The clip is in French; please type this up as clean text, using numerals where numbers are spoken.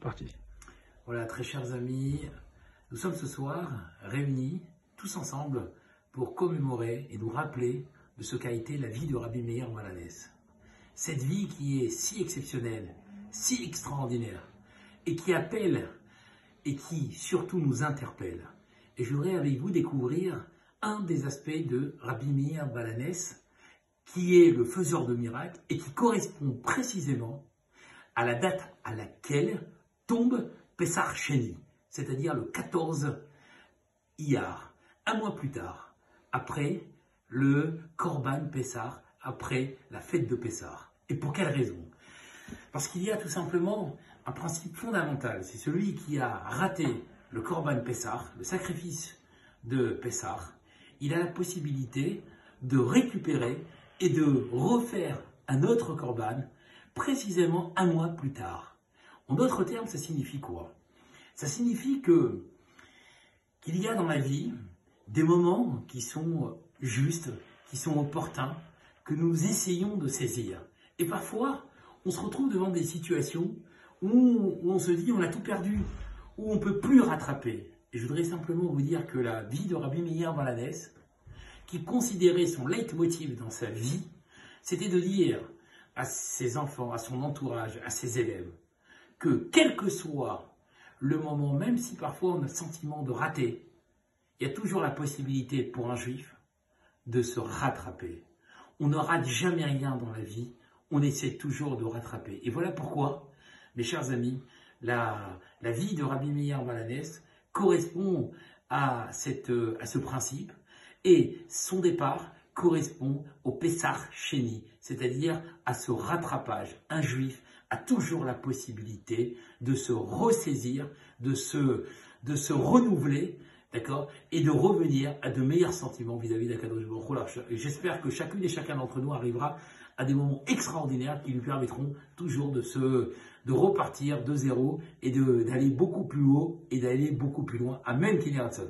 Parti. Voilà, très chers amis, nous sommes ce soir réunis tous ensemble pour commémorer et nous rappeler de ce qu'a été la vie de Rabbi Meir Balanès. Cette vie qui est si exceptionnelle, si extraordinaire, et qui appelle et qui surtout nous interpelle. Et je voudrais avec vous découvrir un des aspects de Rabbi Meir Balanès, qui est le faiseur de miracles et qui correspond précisément à la date à laquelle tombe Pessah Sheni, c'est-à-dire le 14 Iyar, un mois plus tard, après le Korban Pessah, après la fête de Pessah. Et pour quelle raison? Parce qu'il y a tout simplement un principe fondamental, c'est celui qui a raté le Korban Pessah, le sacrifice de Pessah, il a la possibilité de récupérer et de refaire un autre Korban précisément un mois plus tard. En d'autres termes, ça signifie quoi? Ça signifie qu'il y a dans la vie des moments qui sont justes, qui sont opportuns, que nous essayons de saisir. Et parfois, on se retrouve devant des situations où on se dit on a tout perdu, où on ne peut plus rattraper. Et je voudrais simplement vous dire que la vie de Rabbi Meir Balanès, qui considérait son leitmotiv dans sa vie, c'était de dire à ses enfants, à son entourage, à ses élèves, que quel que soit le moment, même si parfois on a le sentiment de rater, il y a toujours la possibilité pour un juif de se rattraper. On ne rate jamais rien dans la vie, on essaie toujours de rattraper. Et voilà pourquoi, mes chers amis, la vie de Rabbi Meir Balanès correspond à ce principe, et son départ correspond au Pessah Sheni, c'est-à-dire à ce rattrapage. Un juif a toujours la possibilité de se ressaisir, de se renouveler, d'accord, et de revenir à de meilleurs sentiments vis-à-vis d'Akadosh Baruch Hu. Et j'espère que chacune et chacun d'entre nous arrivera à des moments extraordinaires qui lui permettront toujours de repartir de zéro et d'aller beaucoup plus haut et d'aller beaucoup plus loin. Amen, Kinei Ratzon.